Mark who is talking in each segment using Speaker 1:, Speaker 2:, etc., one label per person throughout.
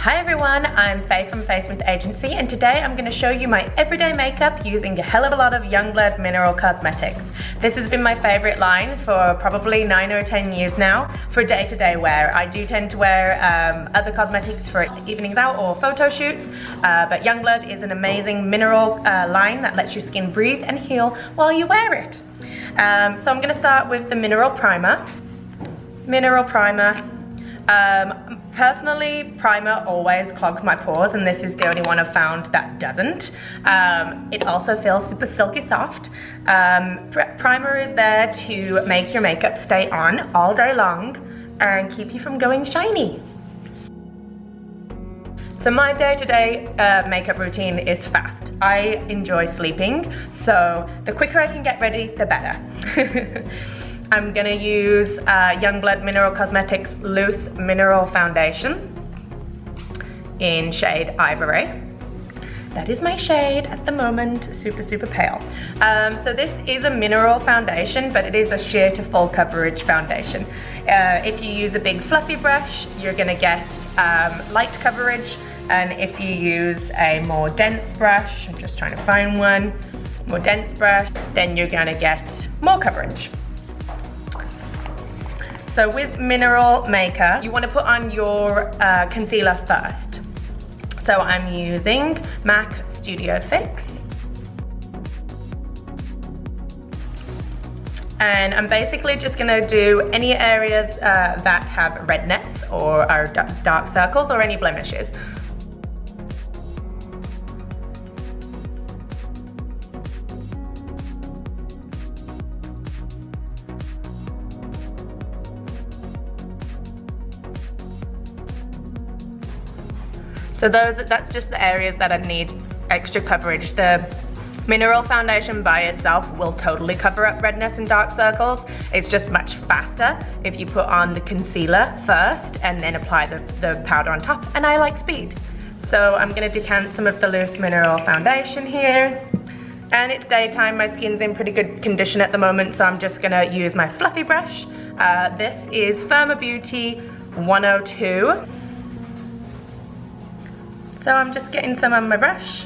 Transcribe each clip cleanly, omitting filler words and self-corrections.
Speaker 1: Hi everyone, I'm Faye from Faye Agency, and today I'm going to show you my everyday makeup using a hell of a lot of Youngblood Mineral Cosmetics. This has been my favourite line for probably 9 or 10 years now for day-to-day wear. I do tend to wear other cosmetics for evenings out or photo shoots, but Youngblood is an amazing mineral line that lets your skin breathe and heal while you wear it. So I'm going to start with the Mineral Primer. Personally, primer always clogs my pores, and this is the only one I've found that doesn't. It also feels super silky soft. Primer is there to make your makeup stay on all day long and keep you from going shiny. So my day-to-day makeup routine is fast. I enjoy sleeping, so the quicker I can get ready, the better. I'm gonna use Youngblood Mineral Cosmetics Loose Mineral Foundation in shade Ivory. That is my shade at the moment, super pale. So this is a mineral foundation, but it is a sheer to full coverage foundation. If you use a big fluffy brush, you're gonna get light coverage, and if you use a more dense brush, I'm just trying to find one, more dense brush, then you're gonna get more coverage. So with mineral makeup, you want to put on your concealer first. So I'm using MAC Studio Fix. And I'm basically just going to do any areas that have redness or are dark circles or any blemishes. So that's just the areas that I need extra coverage. The mineral foundation by itself will totally cover up redness and dark circles. It's just much faster if you put on the concealer first and then apply the powder on top, and I like speed. So I'm gonna decant some of the loose mineral foundation here. And it's daytime, my skin's in pretty good condition at the moment, so I'm just gonna use my fluffy brush. This is Firma Beauty 102. So I'm just getting some on my brush,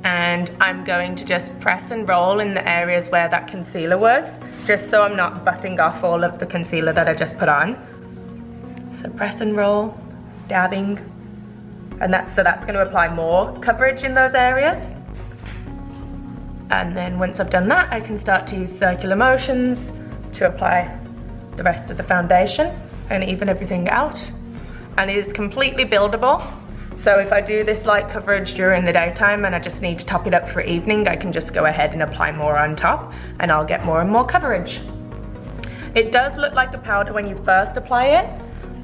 Speaker 1: and I'm going to just press and roll in the areas where that concealer was, just so I'm not buffing off all of the concealer that I just put on. So press and roll, dabbing, and that's going to apply more coverage in those areas. And then once I've done that, I can start to use circular motions to apply the rest of the foundation and even everything out. And it is completely buildable. So if I do this light coverage during the daytime and I just need to top it up for evening, I can just go ahead and apply more on top and I'll get more and more coverage. It does look like a powder when you first apply it,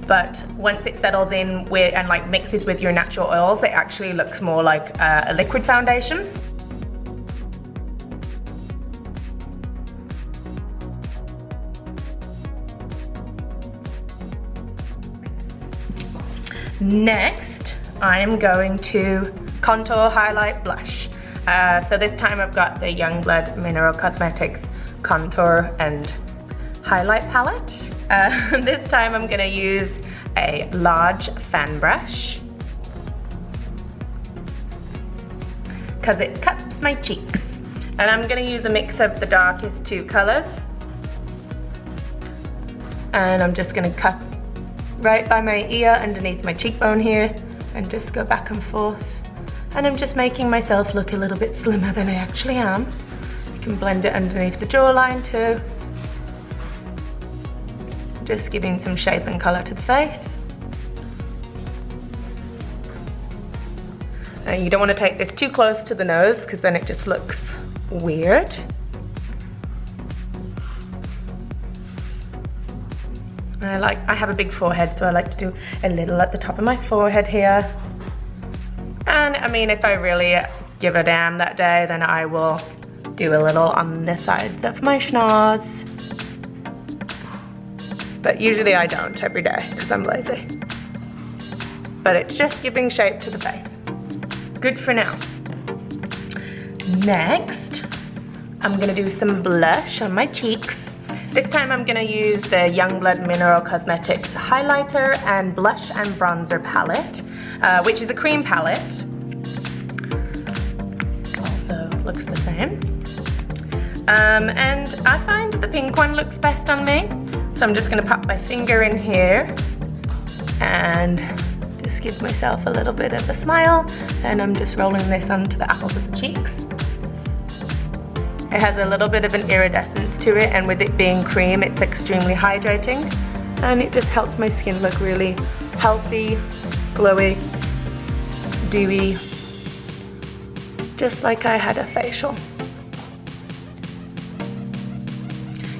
Speaker 1: but once it settles in and like mixes with your natural oils, it actually looks more like a liquid foundation. Next, I'm going to contour, highlight, blush. So this time I've got the Youngblood Mineral Cosmetics Contour and Highlight Palette. This time I'm going to use a large fan brush because it cuts my cheeks. And I'm going to use a mix of the darkest two colors. And I'm just going to cut right by my ear underneath my cheekbone here and just go back and forth. And I'm just making myself look a little bit slimmer than I actually am. You can blend it underneath the jawline too. Just giving some shape and colour to the face. You don't want to take this too close to the nose because then it just looks weird. I have a big forehead, so I like to do a little at the top of my forehead here. And I mean, if I really give a damn that day, then I will do a little on the sides of my schnoz. But usually I don't every day because I'm lazy. But it's just giving shape to the face. Good for now. Next, I'm gonna do some blush on my cheeks. This time I'm going to use the Youngblood Mineral Cosmetics highlighter and blush and bronzer palette, which is a cream palette. Also looks the same. And I find the pink one looks best on me. So I'm just going to pop my finger in here and just give myself a little bit of a smile. And I'm just rolling this onto the apples of the cheeks. It has a little bit of an iridescence to it, and with it being cream, it's extremely hydrating. And it just helps my skin look really healthy, glowy, dewy, just like I had a facial.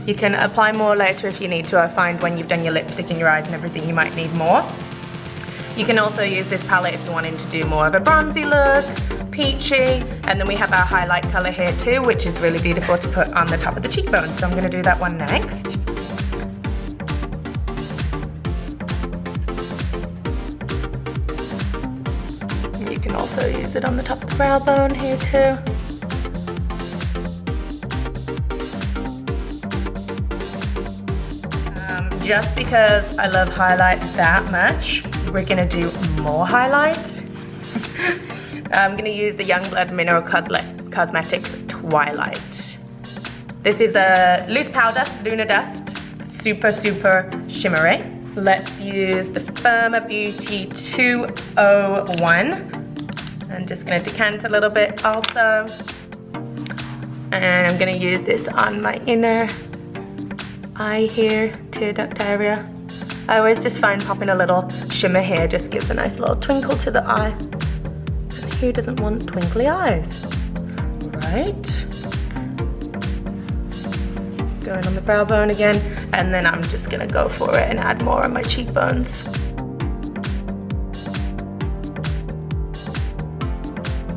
Speaker 1: You can apply more later if you need to. I find when you've done your lipstick and your eyes and everything, you might need more. You can also use this palette if you're wanting to do more of a bronzy look, peachy, and then we have our highlight color here too, which is really beautiful to put on the top of the cheekbones. So I'm going to do that one next. You can also use it on the top of the brow bone here too. Just because I love highlight that much, we're gonna do more highlight. I'm gonna use the Youngblood Mineral Cosmetics Twilight. This is a loose powder, Lunar Dust, super shimmery. Let's use the Firma Beauty 201. I'm just gonna decant a little bit also. And I'm gonna use this on my inner eye here, tear duct area. I always just find popping a little shimmer here just gives a nice little twinkle to the eye. And who doesn't want twinkly eyes? Right? Going on the brow bone again, and then I'm just gonna go for it and add more on my cheekbones.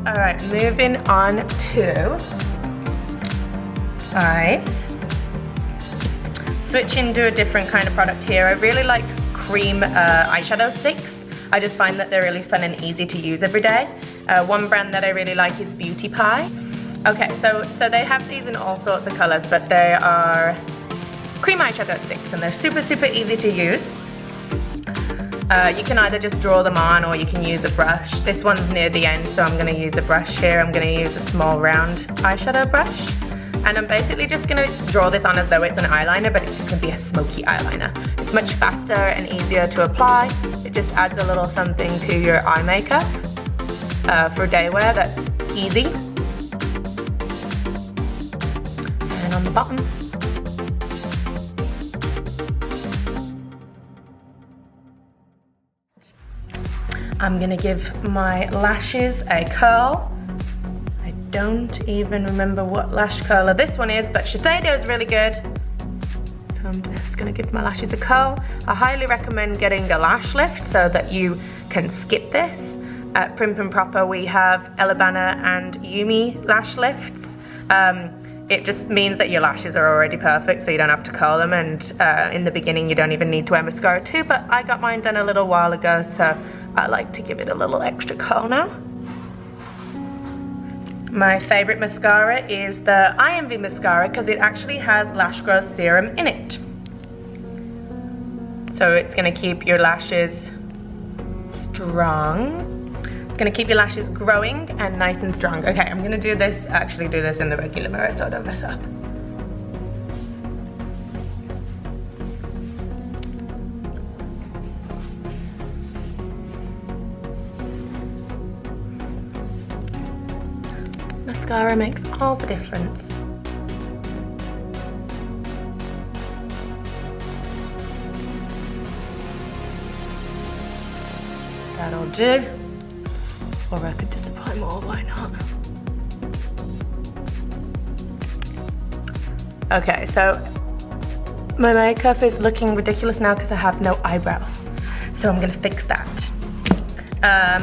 Speaker 1: All right, moving on to eyes. Switching to a different kind of product here. I really like cream eyeshadow sticks. I just find that they're really fun and easy to use every day. One brand that I really like is Beauty Pie. Okay, so they have these in all sorts of colors, but they are cream eyeshadow sticks and they're super easy to use. You can either just draw them on or you can use a brush. This one's near the end, so I'm gonna use a brush here. I'm gonna use a small round eyeshadow brush. And I'm basically just gonna draw this on as though it's an eyeliner, but it's just gonna be a smoky eyeliner. It's much faster and easier to apply. It just adds a little something to your eye makeup for day wear that's easy. And on the bottom. I'm gonna give my lashes a curl. I don't even remember what lash curler this one is, but Shiseido is really good. So I'm just gonna give my lashes a curl. I highly recommend getting a lash lift so that you can skip this. At Primp and Proper we have Elabana and Yumi lash lifts. It just means that your lashes are already perfect, so you don't have to curl them, and in the beginning you don't even need to wear mascara too, but I got mine done a little while ago, so I like to give it a little extra curl now. My favorite mascara is the Eye Envy mascara because it actually has lash growth serum in it. So it's gonna keep your lashes strong. It's gonna keep your lashes growing and nice and strong. Okay, I'm gonna do this in the regular mirror so I don't mess up. Mascara makes all the difference. That'll do. Or I could just apply more, why not? Okay, so my makeup is looking ridiculous now because I have no eyebrows. So I'm gonna fix that.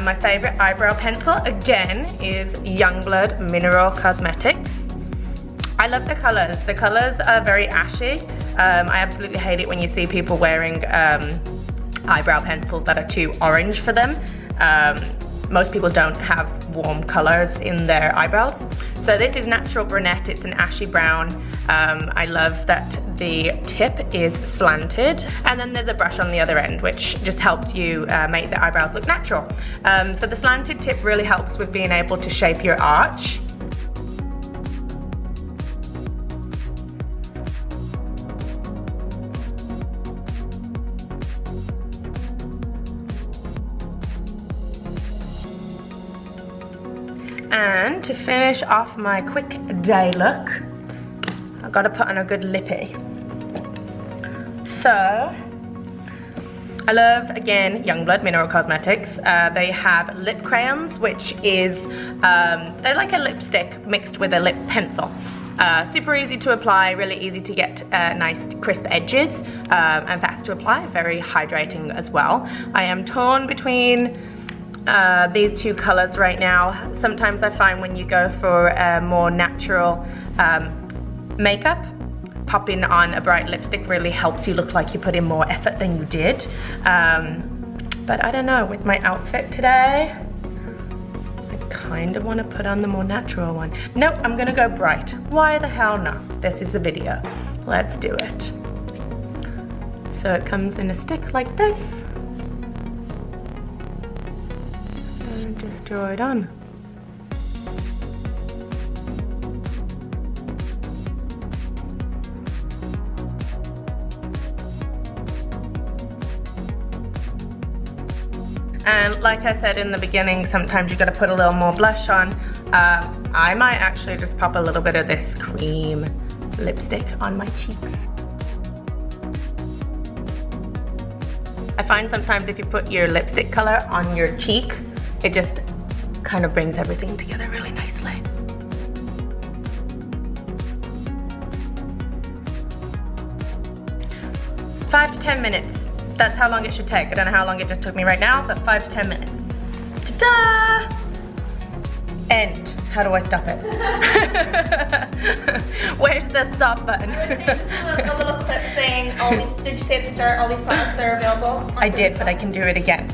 Speaker 1: My favorite eyebrow pencil, again, is Youngblood Mineral Cosmetics. I love the colors. The colors are very ashy. I absolutely hate it when you see people wearing eyebrow pencils that are too orange for them. Most people don't have warm colors in their eyebrows. So this is Natural Brunette, it's an ashy brown. I love that the tip is slanted, and then there's a brush on the other end which just helps you make the eyebrows look natural. So the slanted tip really helps with being able to shape your arch. And to finish off my quick day look, I've got to put on a good lippy. So, I love, again, Youngblood Mineral Cosmetics. They have lip crayons, which is, they're like a lipstick mixed with a lip pencil. Super easy to apply, really easy to get nice crisp edges, and fast to apply, very hydrating as well. I am torn between these two colors right now. Sometimes I find when you go for a more natural makeup, popping on a bright lipstick really helps you look like you put in more effort than you did. But I don't know, with my outfit today, I kind of want to put on the more natural one. Nope, I'm gonna go bright. Why the hell not? This is a video. Let's do it. So it comes in a stick like this. And just draw it on. And like I said in the beginning, sometimes you gotta put a little more blush on. I might actually just pop a little bit of this cream lipstick on my cheeks. I find sometimes if you put your lipstick color on your cheek, it just kind of brings everything together really nicely. Five to 10 minutes. That's how long it should take. I don't know how long it just took me right now, but 5 to 10 minutes. Ta-da! End. How do I stop it? Where's the stop button?
Speaker 2: A little clip saying, all these, did you say at the start, all these products are available?
Speaker 1: I did, but I can do it again.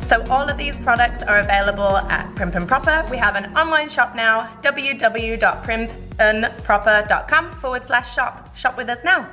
Speaker 1: So all of these products are available at Primp and Proper. We have an online shop now, www.primpandproper.com/shop. Shop with us now.